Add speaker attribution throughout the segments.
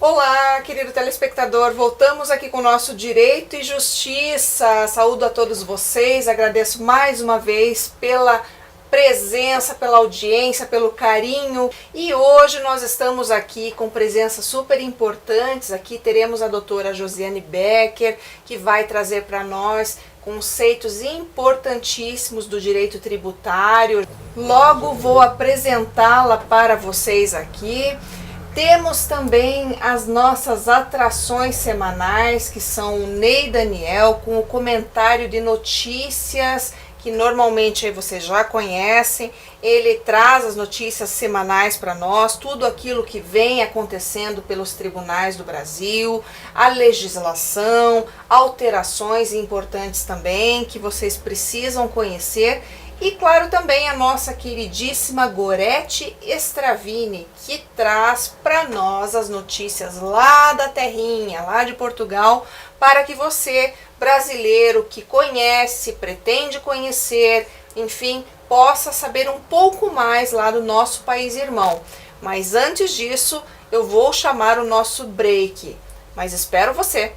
Speaker 1: Olá, querido telespectador, voltamos aqui com o nosso Direito e Justiça. Saúdo a todos vocês, agradeço mais uma vez pela presença, pela audiência, pelo carinho. E hoje nós estamos aqui com presenças super importantes. Aqui teremos a doutora Josiane Becker, que vai trazer para nós conceitos importantíssimos do direito tributário. Logo vou apresentá-la para vocês aqui. Temos também as nossas atrações semanais, que são o Ney Daniel, com o comentário de notícias, que normalmente aí vocês já conhecem. Ele traz as notícias semanais para nós, tudo aquilo que vem acontecendo pelos tribunais do Brasil, a legislação, alterações importantes também, que vocês precisam conhecer. E claro, também a nossa queridíssima Gorete Stravini, que traz para nós as notícias lá da terrinha, lá de Portugal, para que você, brasileiro que conhece, pretende conhecer, enfim, possa saber um pouco mais lá do nosso país irmão. Mas antes disso, eu vou chamar o nosso break, mas espero você!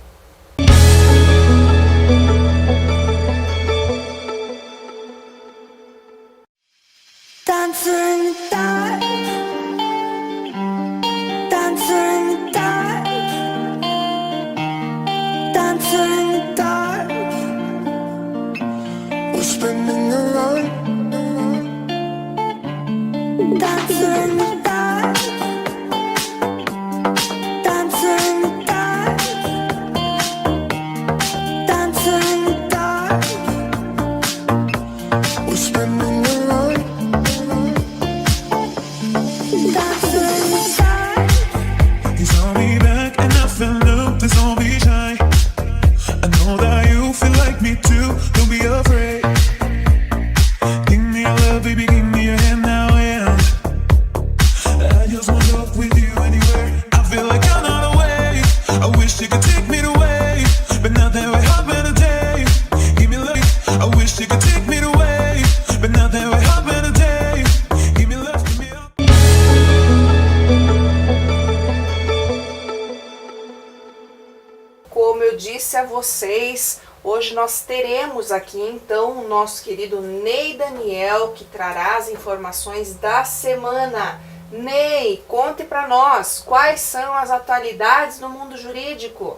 Speaker 1: Como eu disse a vocês, hoje nós teremos aqui então o nosso querido Ney Daniel, que trará as informações da semana. Ney, conte para nós quais são as atualidades no mundo jurídico.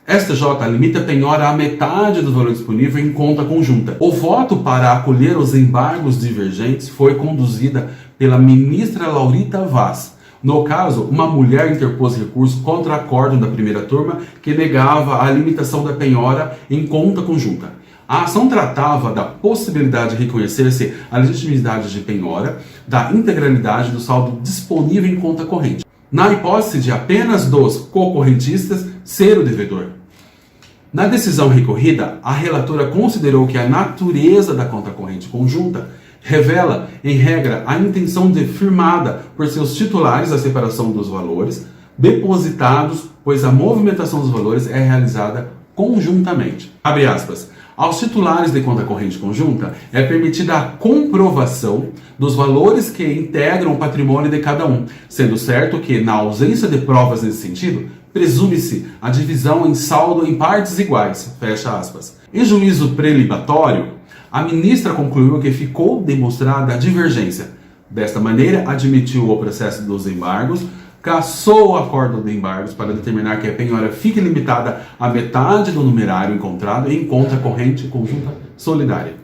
Speaker 2: STJ limita a penhora à metade do valor disponível em conta conjunta. O voto para acolher os embargos divergentes foi conduzida pela ministra Laurita Vaz. No caso, uma mulher interpôs recurso contra acórdão da primeira turma que negava a limitação da penhora em conta conjunta. A ação tratava da possibilidade de reconhecer-se a legitimidade de penhora da integralidade do saldo disponível em conta corrente, na hipótese de apenas dos concorrentistas ser o devedor. Na decisão recorrida, a relatora considerou que a natureza da conta corrente conjunta revela, em regra, a intenção de firmada por seus titulares a separação dos valores depositados, pois a movimentação dos valores é realizada conjuntamente. Abre aspas. Aos titulares de conta corrente conjunta é permitida a comprovação dos valores que integram o patrimônio de cada um, sendo certo que, na ausência de provas nesse sentido, presume-se a divisão em saldo em partes iguais. Fecha aspas. Em juízo prelibatório, a ministra concluiu que ficou demonstrada a divergência. Desta maneira, admitiu o processo dos embargos, cassou o acórdão de embargos para determinar que a penhora fique limitada à metade do numerário encontrado em conta corrente conjunta solidária.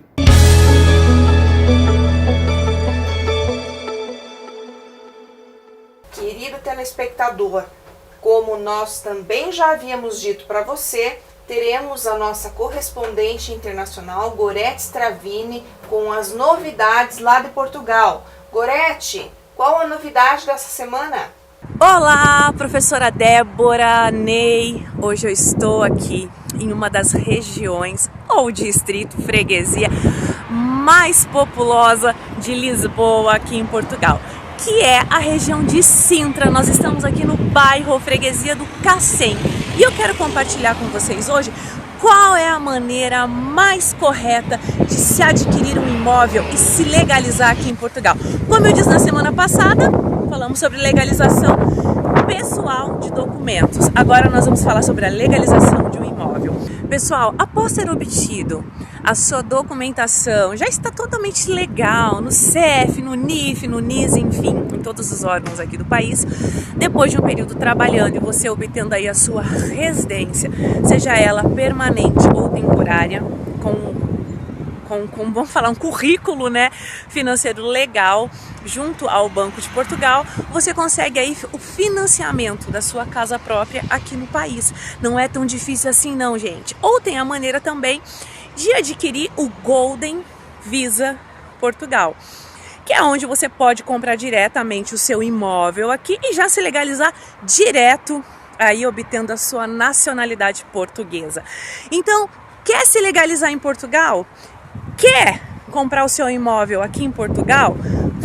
Speaker 1: Querido telespectador, como nós também já havíamos dito para você, teremos a nossa correspondente internacional, Gorete Stravini, com as novidades lá de Portugal. Gorete, qual a novidade dessa semana?
Speaker 3: Olá, professora Débora, Ney. Hoje eu estou aqui em uma das regiões ou distrito, freguesia mais populosa de Lisboa, aqui em Portugal, que é a região de Sintra. Nós estamos aqui no bairro freguesia do Cacém. E eu quero compartilhar com vocês hoje qual é a maneira mais correta de se adquirir um imóvel e se legalizar aqui em Portugal. Como eu disse na semana passada, falamos sobre legalização pessoal de documentos. documentos. Agora nós vamos falar sobre a legalização de um imóvel. Pessoal, após ter obtido a sua documentação, já está totalmente legal no CEF, no NIF, no NIS, enfim, em todos os órgãos aqui do país. Depois de um período trabalhando e você obtendo aí a sua residência, seja ela permanente ou temporária, vamos falar, um currículo, né, financeiro legal junto ao Banco de Portugal, você consegue aí o financiamento da sua casa própria aqui no país. Não é tão difícil assim não, gente. Ou tem a maneira também de adquirir o Golden Visa Portugal, que é onde você pode comprar diretamente o seu imóvel aqui e já se legalizar direto aí, obtendo a sua nacionalidade portuguesa. Então, quer se legalizar em Portugal? Quer comprar o seu imóvel aqui em Portugal?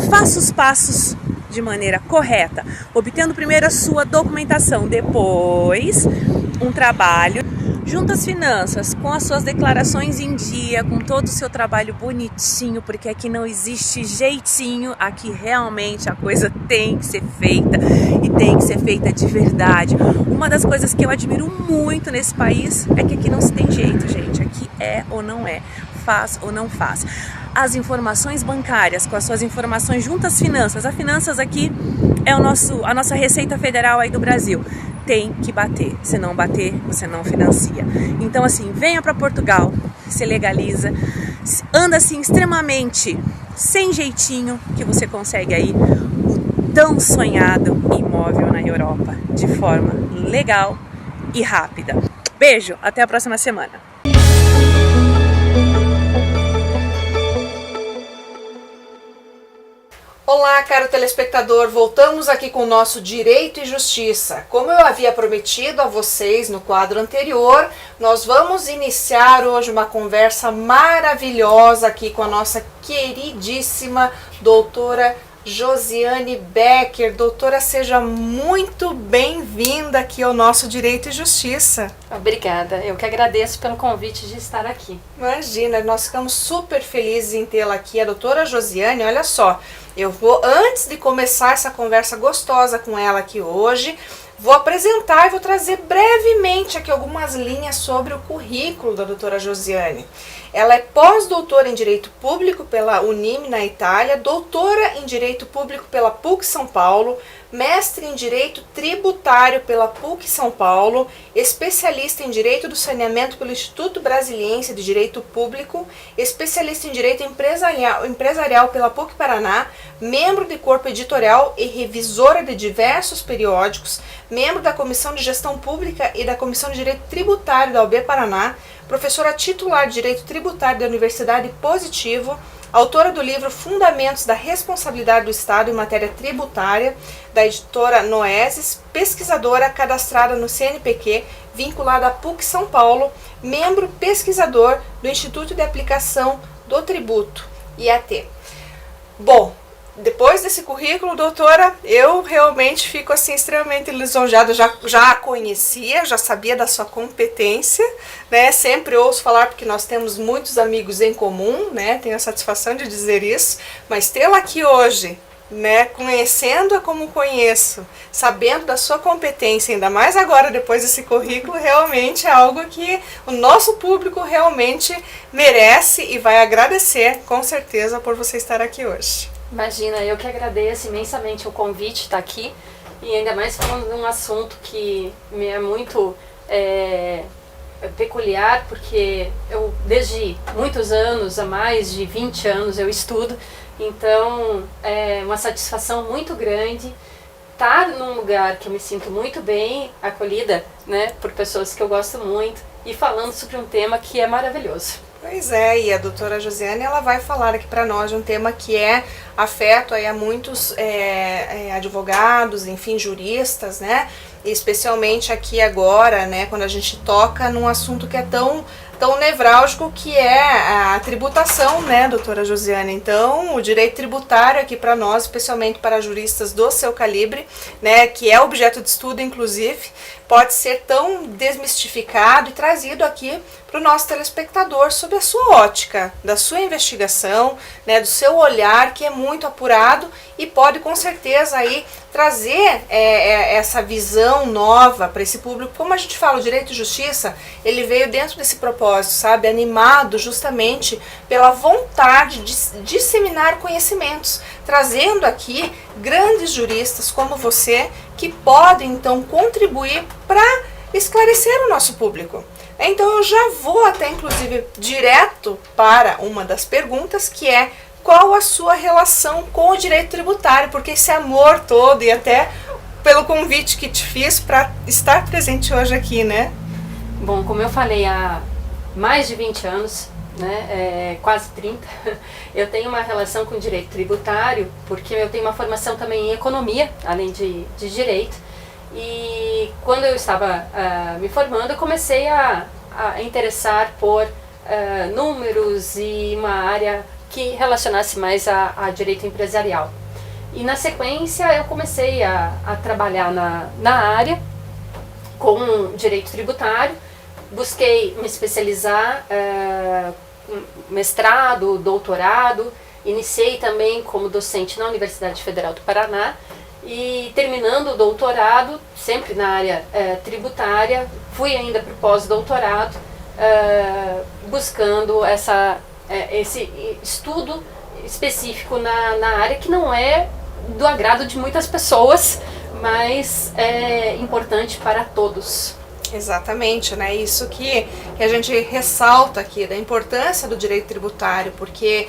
Speaker 3: Faça os passos de maneira correta, obtendo primeiro a sua documentação, depois um trabalho junto às finanças, com as suas declarações em dia, com todo o seu trabalho bonitinho, porque aqui não existe jeitinho, aqui realmente a coisa tem que ser feita e tem que ser feita de verdade. Uma das coisas que eu admiro muito nesse país é que aqui não se tem jeito, gente, aqui é ou não é, faz ou não faz. As informações bancárias, com as suas informações junto às finanças, a finanças aqui é a nossa Receita Federal aí do Brasil. Tem que bater, se não bater, você não financia. Então assim, venha para Portugal, se legaliza, anda assim extremamente sem jeitinho, que você consegue aí o tão sonhado imóvel na Europa, de forma legal e rápida. Beijo, até a próxima semana.
Speaker 1: Olá, caro telespectador, voltamos aqui com o nosso Direito e Justiça. Como eu havia prometido a vocês no quadro anterior, nós vamos iniciar hoje uma conversa maravilhosa aqui com a nossa queridíssima doutora Josiane Becker. Doutora, seja muito bem-vinda aqui ao nosso Direito e Justiça.
Speaker 4: Obrigada, eu que agradeço pelo convite de estar aqui.
Speaker 1: Imagina, nós ficamos super felizes em tê-la aqui. A doutora Josiane, olha só, eu vou, antes de começar essa conversa gostosa com ela aqui hoje, vou apresentar e vou trazer brevemente aqui algumas linhas sobre o currículo da doutora Josiane. Ela é pós-doutora em Direito Público pela Unime na Itália, doutora em Direito Público pela PUC São Paulo, mestre em Direito Tributário pela PUC São Paulo, especialista em Direito do Saneamento pelo Instituto Brasiliense de Direito Público, especialista em Direito Empresarial pela PUC Paraná, membro de corpo editorial e revisora de diversos periódicos, membro da Comissão de Gestão Pública e da Comissão de Direito Tributário da UB Paraná, professora titular de Direito Tributário da Universidade Positivo, autora do livro Fundamentos da Responsabilidade do Estado em Matéria Tributária, da editora Noesis, pesquisadora cadastrada no CNPq, vinculada à PUC São Paulo, membro pesquisador do Instituto de Aplicação do Tributo, IAT. Bom, depois desse currículo, doutora, eu realmente fico assim extremamente lisonjeada. Já a conhecia, já sabia da sua competência, né? Sempre ouço falar porque nós temos muitos amigos em comum, né? Tenho a satisfação de dizer isso, mas tê-la aqui hoje, né, conhecendo-a como conheço, sabendo da sua competência, ainda mais agora depois desse currículo, realmente é algo que o nosso público realmente merece e vai agradecer, com certeza, por você estar aqui hoje.
Speaker 4: Imagina, eu que agradeço imensamente o convite de estar aqui, e ainda mais falando de um assunto que me é muito peculiar, porque eu desde muitos anos, há mais de 20 anos eu estudo, então é uma satisfação muito grande estar num lugar que eu me sinto muito bem acolhida, né, por pessoas que eu gosto muito e falando sobre um tema que é maravilhoso.
Speaker 1: Pois é, e a doutora Josiane, ela vai falar aqui para nós de um tema que é afeto aí a muitos advogados, enfim, juristas, né, e especialmente aqui agora, né, quando a gente toca num assunto que é tão nevrálgico, que é a tributação, né, doutora Josiane? Então, o direito tributário aqui para nós, especialmente para juristas do seu calibre, né, que é objeto de estudo, inclusive, pode ser tão desmistificado e trazido aqui para o nosso telespectador sobre a sua ótica, da sua investigação, né, do seu olhar, que é muito apurado e pode com certeza aí trazer essa visão nova para esse público. Como a gente fala, o Direito e Justiça, ele veio dentro desse propósito, sabe, animado justamente pela vontade de disseminar conhecimentos, trazendo aqui grandes juristas como você, que podem então contribuir para esclarecer o nosso público. Então eu já vou até inclusive direto para uma das perguntas, que é: qual a sua relação com o direito tributário? Porque esse amor todo, e até pelo convite que te fiz para estar presente hoje aqui, né?
Speaker 4: Bom, como eu falei, há mais de 20 anos, né, quase 30, eu tenho uma relação com o direito tributário, porque eu tenho uma formação também em economia, além de direito. E quando eu estava me formando, eu comecei a interessar por números e uma área que relacionasse mais a direito empresarial. E na sequência eu comecei a trabalhar na área com direito tributário, busquei me especializar, mestrado, doutorado, iniciei também como docente na Universidade Federal do Paraná, e terminando o doutorado, sempre na área tributária, fui ainda para o pós-doutorado, buscando esse estudo específico na área, que não é do agrado de muitas pessoas, mas é importante para todos.
Speaker 1: Exatamente, né? Isso que a gente ressalta aqui, da importância do direito tributário, porque,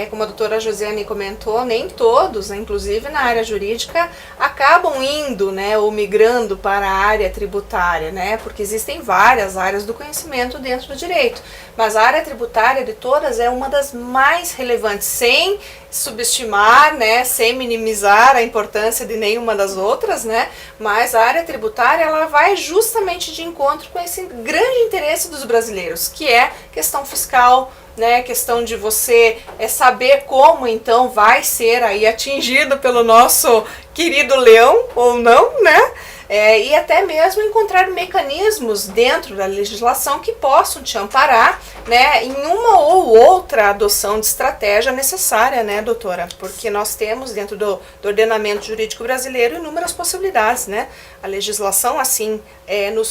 Speaker 1: como a doutora Josiane comentou, nem todos, né, inclusive na área jurídica, acabam indo, né, ou migrando para a área tributária, né? Porque existem várias áreas do conhecimento dentro do direito, mas a área tributária de todas é uma das mais relevantes, sem subestimar, né, sem minimizar a importância de nenhuma das outras, né, mas a área tributária, ela vai justamente de encontro com esse grande interesse dos brasileiros, que é questão fiscal, né, questão de você saber como então vai ser aí atingido pelo nosso querido leão ou não, né? E até mesmo encontrar mecanismos dentro da legislação que possam te amparar, né, em uma ou outra adoção de estratégia necessária, né, doutora? Porque nós temos dentro do ordenamento jurídico brasileiro inúmeras possibilidades, né? A legislação assim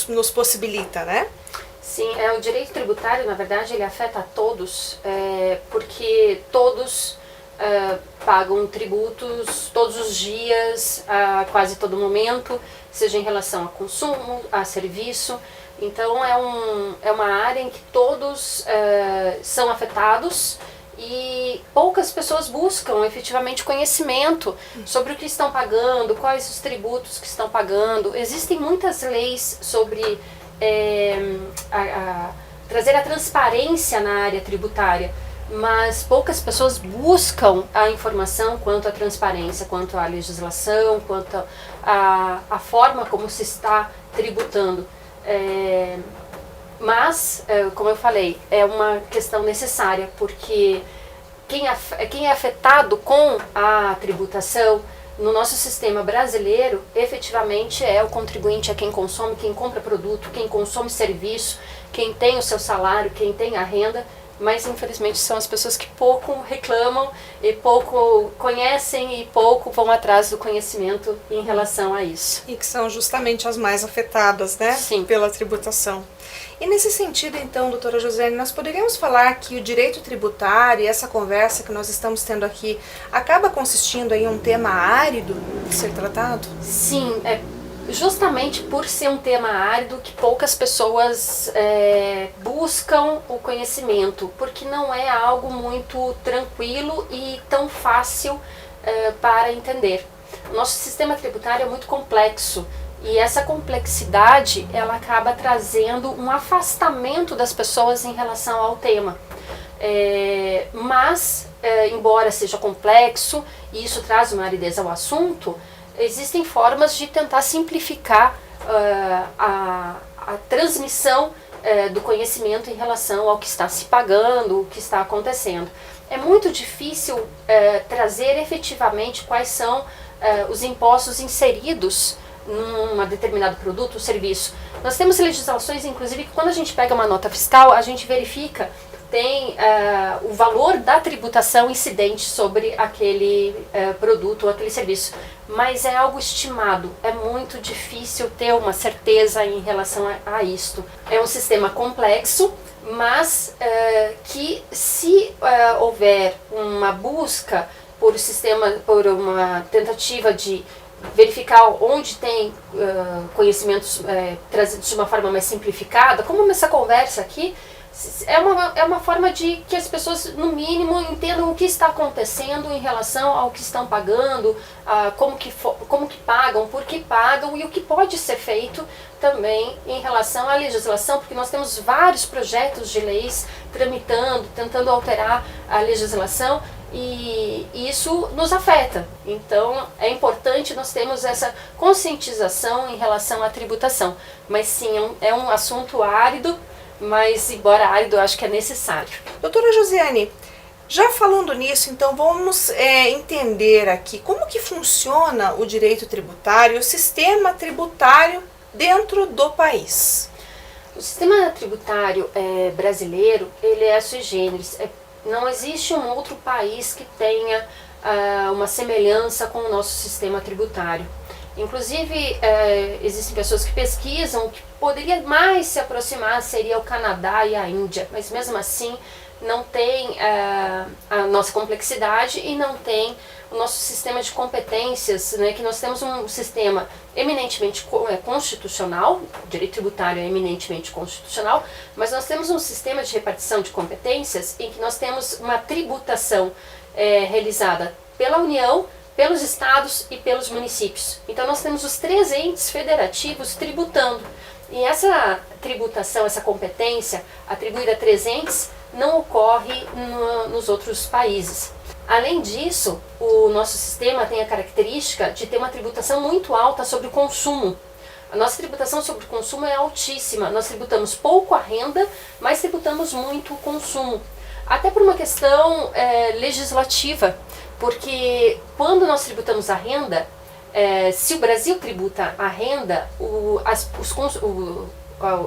Speaker 1: nos possibilita, né?
Speaker 4: Sim, o direito tributário, na verdade, ele afeta a todos, porque todos pagam tributos todos os dias, a quase todo momento, seja em relação a consumo, a serviço. Então é uma área em que todos são afetados e poucas pessoas buscam efetivamente conhecimento sobre o que estão pagando, quais os tributos que estão pagando. Existem muitas leis sobre trazer a transparência na área tributária, mas poucas pessoas buscam a informação quanto à transparência, quanto à legislação, quanto à forma como se está tributando. Mas, como eu falei, é uma questão necessária, porque quem é afetado com a tributação no nosso sistema brasileiro, efetivamente é o contribuinte, é quem consome, quem compra produto, quem consome serviço, quem tem o seu salário, quem tem a renda, mas infelizmente são as pessoas que pouco reclamam e pouco conhecem e pouco vão atrás do conhecimento em relação a isso.
Speaker 1: E que são justamente as mais afetadas, né?
Speaker 4: Sim.
Speaker 1: Pela tributação. E nesse sentido, então, doutora Josiane, nós poderíamos falar que o direito tributário e essa conversa que nós estamos tendo aqui acaba consistindo em um tema árido de ser tratado?
Speaker 4: Sim, justamente por ser um tema árido que poucas pessoas buscam o conhecimento, porque não é algo muito tranquilo e tão fácil para entender. O nosso sistema tributário é muito complexo e essa complexidade ela acaba trazendo um afastamento das pessoas em relação ao tema. Mas, embora seja complexo e isso traz uma aridez ao assunto, existem formas de tentar simplificar a transmissão do conhecimento em relação ao que está se pagando, o que está acontecendo. É muito difícil trazer efetivamente quais são os impostos inseridos num determinado produto ou serviço. Nós temos legislações, inclusive, que quando a gente pega uma nota fiscal, a gente verifica, tem o valor da tributação incidente sobre aquele produto ou aquele serviço. Mas é algo estimado, é muito difícil ter uma certeza em relação a isto. É um sistema complexo, mas que se houver uma busca por uma tentativa de verificar onde tem conhecimentos trazidos de uma forma mais simplificada, como essa conversa aqui, é uma forma de que as pessoas, no mínimo, entendam o que está acontecendo em relação ao que estão pagando, como que pagam, por que pagam e o que pode ser feito também em relação à legislação, porque nós temos vários projetos de leis tramitando, tentando alterar a legislação, e isso nos afeta. Então é importante nós termos essa conscientização em relação à tributação. Mas sim, é um assunto árido, mas embora árido, eu acho que é necessário.
Speaker 1: Doutora Josiane, já falando nisso, então vamos entender aqui como que funciona o direito tributário, o sistema tributário dentro do país.
Speaker 4: O sistema tributário brasileiro, ele é sui generis. Não existe um outro país que tenha uma semelhança com o nosso sistema tributário. Inclusive, existem pessoas que pesquisam que poderia mais se aproximar, seria o Canadá e a Índia, mas mesmo assim não tem a nossa complexidade e não tem o nosso sistema de competências, né, que nós temos um sistema eminentemente constitucional, o direito tributário é eminentemente constitucional, mas nós temos um sistema de repartição de competências em que nós temos uma tributação realizada pela União, pelos estados e pelos municípios. Então nós temos os 3 entes federativos tributando. E essa tributação, essa competência atribuída a 3 entes não ocorre nos outros países. Além disso, o nosso sistema tem a característica de ter uma tributação muito alta sobre o consumo. A nossa tributação sobre o consumo é altíssima. Nós tributamos pouco a renda, mas tributamos muito o consumo. Até por uma questão legislativa, porque quando nós tributamos a renda, se o Brasil tributa a renda,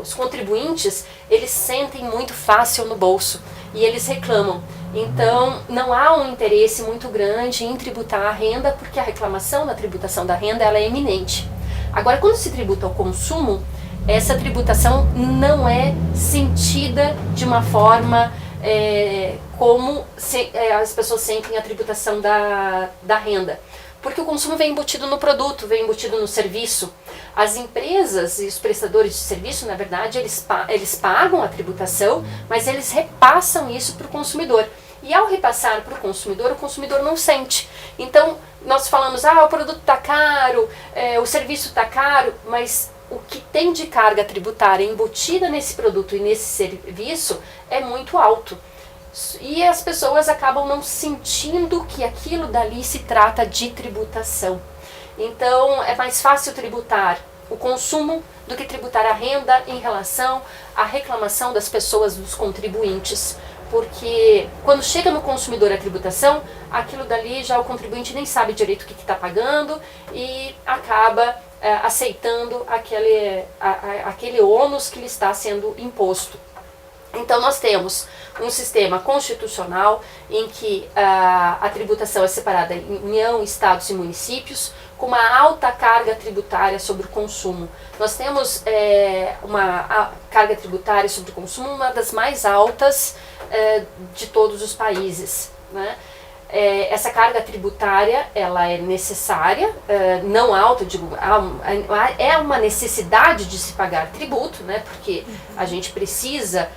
Speaker 4: os contribuintes, eles sentem muito fácil no bolso e eles reclamam. Então, não há um interesse muito grande em tributar a renda, porque a reclamação da tributação da renda ela é eminente. Agora, quando se tributa o consumo, essa tributação não é sentida de uma forma como as pessoas sentem a tributação da renda. Porque o consumo vem embutido no produto, vem embutido no serviço. As empresas e os prestadores de serviço, na verdade, eles pagam a tributação, mas eles repassam isso para o consumidor. E ao repassar para o consumidor não sente. Então, nós falamos, o produto está caro, o serviço está caro, mas o que tem de carga tributária embutida nesse produto e nesse serviço é muito alto. E as pessoas acabam não sentindo que aquilo dali se trata de tributação. Então, é mais fácil tributar o consumo do que tributar a renda em relação à reclamação das pessoas, dos contribuintes. Porque quando chega no consumidor a tributação, aquilo dali já o contribuinte nem sabe direito o que está pagando e acaba aceitando aquele ônus que lhe está sendo imposto. Então nós temos um sistema constitucional em que a tributação é separada em União, Estados e municípios, com uma alta carga tributária sobre o consumo. Nós temos uma carga tributária sobre o consumo, uma das mais altas de todos os países, né? Essa carga tributária ela é necessária, não alta, digo, é uma necessidade de se pagar tributo, né? Porque a gente precisa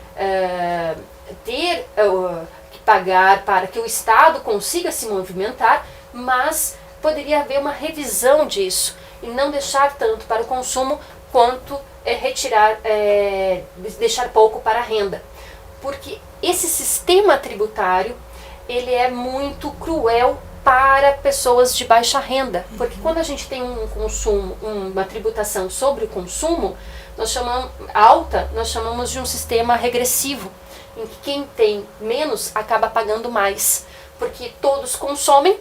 Speaker 4: ter que pagar para que o Estado consiga se movimentar, mas poderia haver uma revisão disso e não deixar tanto para o consumo quanto deixar pouco para a renda. Porque esse sistema tributário ele é muito cruel para pessoas de baixa renda, porque quando a gente tem um consumo, uma tributação sobre o consumo, nós chamamos de um sistema regressivo, em que quem tem menos acaba pagando mais, porque todos consomem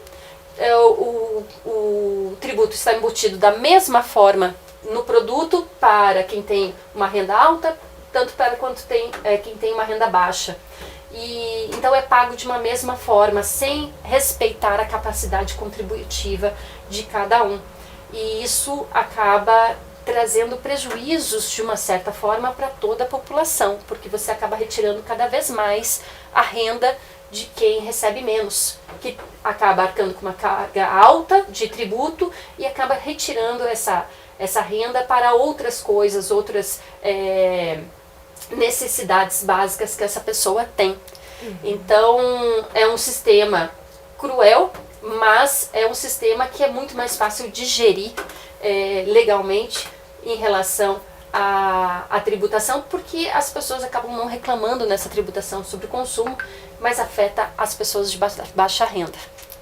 Speaker 4: o tributo está embutido da mesma forma no produto para quem tem uma renda alta, tanto para quanto quem tem uma renda baixa. E então é pago de uma mesma forma, sem respeitar a capacidade contributiva de cada um. E isso acaba trazendo prejuízos, de uma certa forma, para toda a população, porque você acaba retirando cada vez mais a renda de quem recebe menos, que acaba arcando com uma carga alta de tributo e acaba retirando essa renda para outras coisas, outras necessidades básicas que essa pessoa tem. Então, é um sistema cruel, mas é um sistema que é muito mais fácil de gerir legalmente em relação à tributação, porque as pessoas acabam não reclamando nessa tributação sobre o consumo, mas afeta as pessoas de baixa renda.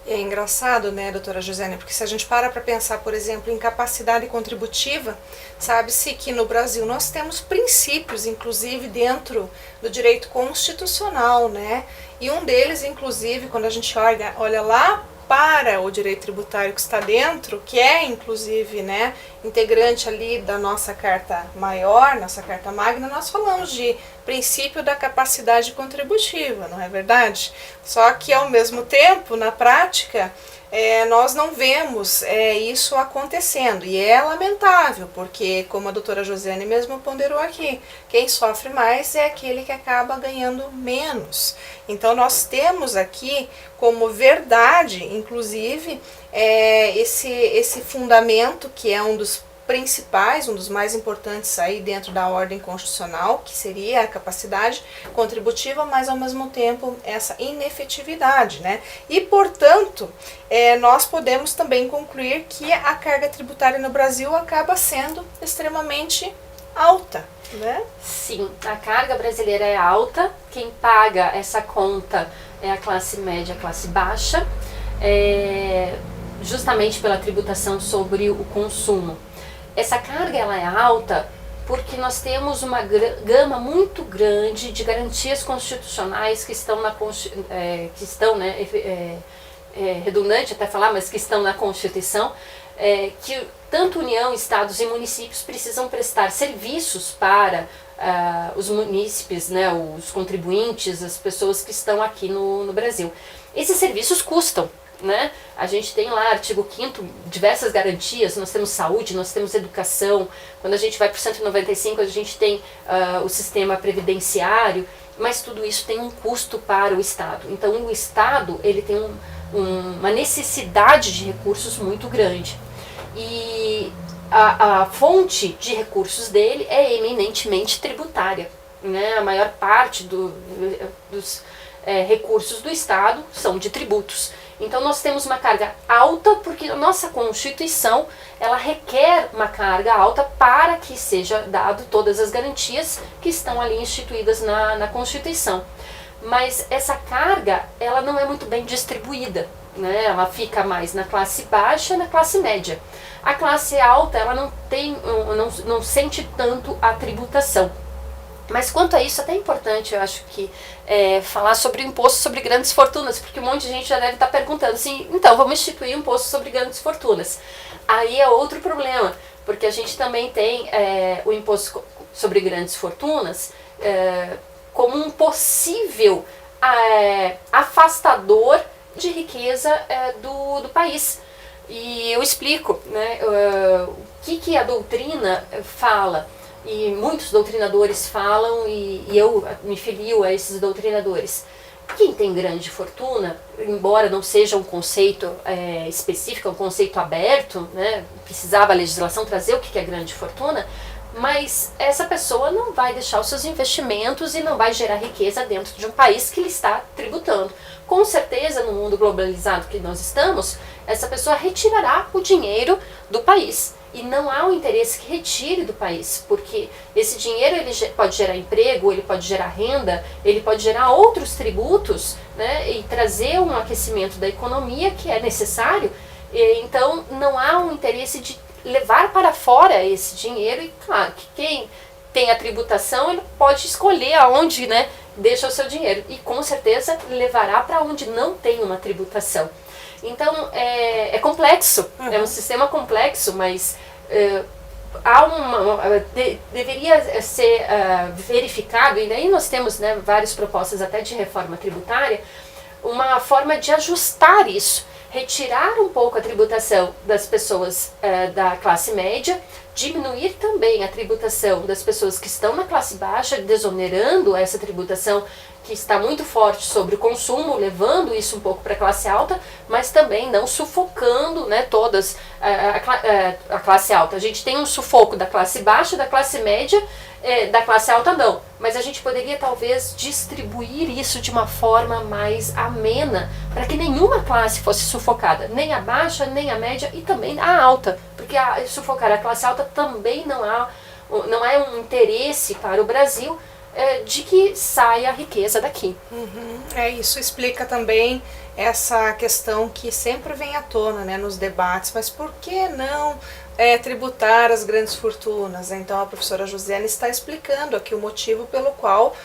Speaker 1: É engraçado, né, doutora Josiane, porque se a gente para pensar, por exemplo, em capacidade contributiva, sabe-se que no Brasil nós temos princípios, inclusive dentro do direito constitucional, né, e um deles, inclusive, quando a gente olha lá para o direito tributário que está dentro, que é inclusive, né, integrante ali da nossa carta maior, nossa carta magna, nós falamos de princípio da capacidade contributiva, não é verdade? Só que ao mesmo tempo, na prática, nós não vemos isso acontecendo, e é lamentável, porque como a doutora Josiane mesmo ponderou aqui, quem sofre mais é aquele que acaba ganhando menos. Então nós temos aqui como verdade, inclusive, esse fundamento que é um dos principais, um dos mais importantes aí dentro da ordem constitucional, que seria a capacidade contributiva, mas ao mesmo tempo essa inefetividade, né? E portanto, nós podemos também concluir que a carga tributária no Brasil acaba sendo extremamente alta, né?
Speaker 4: Sim, a carga brasileira é alta, quem paga essa conta é a classe média, a classe baixa, justamente pela tributação sobre o consumo. Essa carga ela é alta porque nós temos uma gama muito grande de garantias constitucionais que estão redundante até falar, mas que estão na Constituição, que tanto União, Estados e municípios precisam prestar serviços para os munícipes, né, os contribuintes, as pessoas que estão aqui no Brasil. Esses serviços custam. Né? A gente tem lá, artigo 5º, diversas garantias, nós temos saúde, nós temos educação, quando a gente vai para o 195 a gente tem o sistema previdenciário, mas tudo isso tem um custo para o Estado. Então o Estado ele tem uma necessidade de recursos muito grande e a fonte de recursos dele é eminentemente tributária, né? A maior parte dos recursos do Estado são de tributos. Então nós temos uma carga alta porque a nossa Constituição ela requer uma carga alta para que seja dado todas as garantias que estão ali instituídas na Constituição. Mas essa carga ela não é muito bem distribuída, né? Ela fica mais na classe baixa e na classe média. A classe alta ela não sente tanto a tributação. Mas quanto a isso, até é importante, eu acho que falar sobre o imposto sobre grandes fortunas, porque um monte de gente já deve estar perguntando assim, então vamos instituir um imposto sobre grandes fortunas. Aí é outro problema, porque a gente também tem o imposto sobre grandes fortunas como um possível afastador de riqueza do país. E eu explico, né, o que a doutrina fala. E muitos doutrinadores falam, e eu me filio a esses doutrinadores. Quem tem grande fortuna, embora não seja um conceito específico, é um conceito aberto, né, precisava a legislação trazer o que é grande fortuna, mas essa pessoa não vai deixar os seus investimentos e não vai gerar riqueza dentro de um país que lhe está tributando. Com certeza, no mundo globalizado que nós estamos, essa pessoa retirará o dinheiro do país. E não há um interesse que retire do país, porque esse dinheiro ele pode gerar emprego, ele pode gerar renda, ele pode gerar outros tributos, né, e trazer um aquecimento da economia que é necessário. Então não há um interesse de levar para fora esse dinheiro, e claro que quem tem a tributação ele pode escolher aonde, né, deixa o seu dinheiro, e com certeza levará para onde não tem uma tributação. Então, é complexo, é um sistema complexo, mas há deveria ser verificado, e daí nós temos, né, várias propostas até de reforma tributária, uma forma de ajustar isso, retirar um pouco a tributação das pessoas da classe média, diminuir também a tributação das pessoas que estão na classe baixa, desonerando essa tributação que está muito forte sobre o consumo, levando isso um pouco para a classe alta, mas também não sufocando, né, todas a classe alta. A gente tem um sufoco da classe baixa, da classe média, da classe alta não. Mas a gente poderia talvez distribuir isso de uma forma mais amena, para que nenhuma classe fosse sufocada, nem a baixa, nem a média e também a alta. Porque sufocar a classe alta também não é um interesse para o Brasil, de que saia a riqueza daqui.
Speaker 1: Isso explica também essa questão que sempre vem à tona, né, nos debates, mas por que não tributar as grandes fortunas? Então a professora Josiane está explicando aqui o motivo pelo qual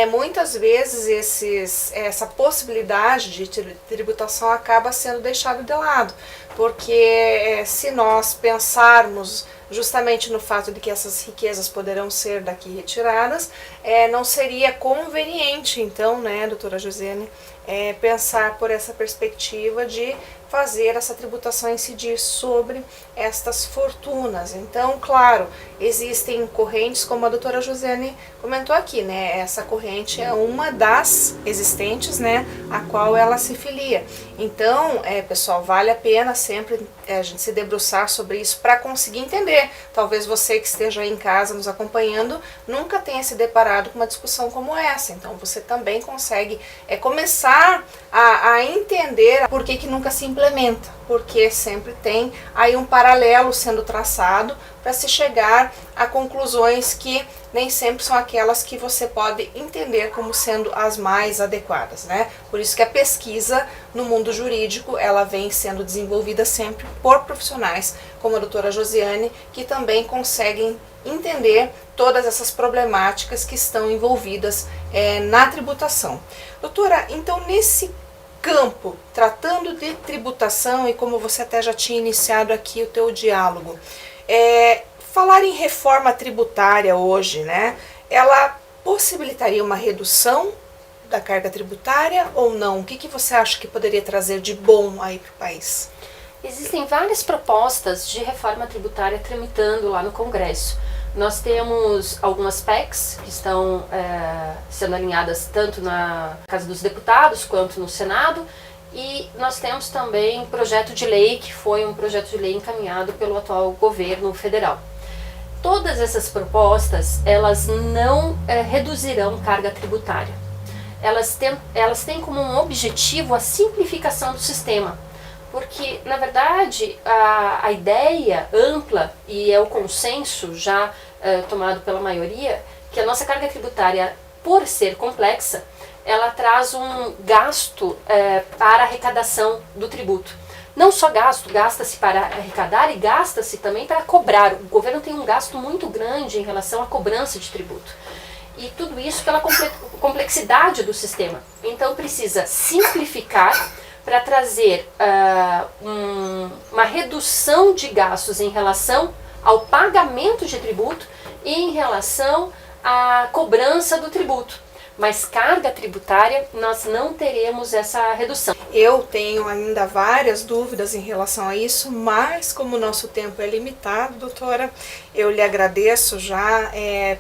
Speaker 1: muitas vezes essa possibilidade de tributação acaba sendo deixada de lado, porque se nós pensarmos justamente no fato de que essas riquezas poderão ser daqui retiradas, não seria conveniente, então, né, doutora Josiane, pensar por essa perspectiva de fazer essa tributação incidir sobre estas fortunas. Então, claro, existem correntes, como a doutora Josiane comentou aqui, né? Essa corrente é uma das existentes, né, a qual ela se filia. Então, pessoal, vale a pena sempre a gente se debruçar sobre isso para conseguir entender. Talvez você que esteja aí em casa nos acompanhando nunca tenha se deparado com uma discussão como essa. Então, você também consegue começar a entender por que nunca se implementa, porque sempre tem aí um paralelo sendo traçado para se chegar a conclusões que nem sempre são aquelas que você pode entender como sendo as mais adequadas, né? Por isso que a pesquisa no mundo jurídico, ela vem sendo desenvolvida sempre por profissionais como a doutora Josiane, que também conseguem entender todas essas problemáticas que estão envolvidas na tributação. Doutora, então nesse campo, tratando de tributação, e como você até já tinha iniciado aqui o teu diálogo, falar em reforma tributária hoje, né, ela possibilitaria uma redução da carga tributária ou não? O que você acha que poderia trazer de bom aí para o país?
Speaker 4: Existem várias propostas de reforma tributária tramitando lá no Congresso. Nós temos algumas PECs que estão sendo alinhadas tanto na Casa dos Deputados quanto no Senado, e nós temos também um projeto de lei que foi um projeto de lei encaminhado pelo atual governo federal. Todas essas propostas, elas não reduzirão carga tributária. Elas têm como um objetivo a simplificação do sistema. Porque, na verdade, a ideia ampla, e é o consenso já tomado pela maioria, que a nossa carga tributária, por ser complexa, ela traz um gasto para a arrecadação do tributo. Não só gasta-se para arrecadar e gasta-se também para cobrar. O governo tem um gasto muito grande em relação à cobrança de tributo. E tudo isso pela complexidade do sistema. Então precisa simplificar para trazer uma redução de gastos em relação ao pagamento de tributo e em relação à cobrança do tributo. Mas carga tributária, nós não teremos essa redução.
Speaker 1: Eu tenho ainda várias dúvidas em relação a isso, mas como o nosso tempo é limitado, doutora, eu lhe agradeço já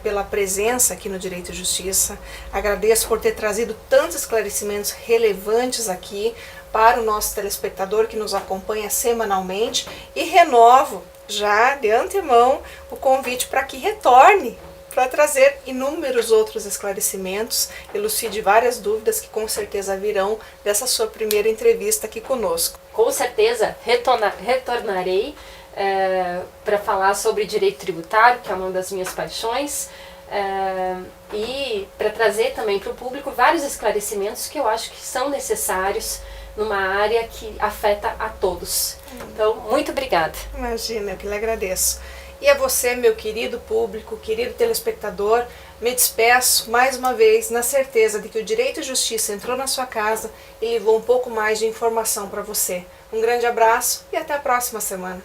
Speaker 1: pela presença aqui no Direito e Justiça, agradeço por ter trazido tantos esclarecimentos relevantes aqui para o nosso telespectador que nos acompanha semanalmente, e renovo já de antemão o convite para que retorne para trazer inúmeros outros esclarecimentos, elucide várias dúvidas que com certeza virão dessa sua primeira entrevista aqui conosco.
Speaker 4: Com certeza retornarei para falar sobre direito tributário, que é uma das minhas paixões, e para trazer também para o público vários esclarecimentos que eu acho que são necessários numa área que afeta a todos. Então, muito obrigada.
Speaker 1: Imagina, eu que lhe agradeço. E a você, meu querido público, querido telespectador, me despeço mais uma vez na certeza de que o Direito e Justiça entrou na sua casa e levou um pouco mais de informação para você. Um grande abraço e até a próxima semana.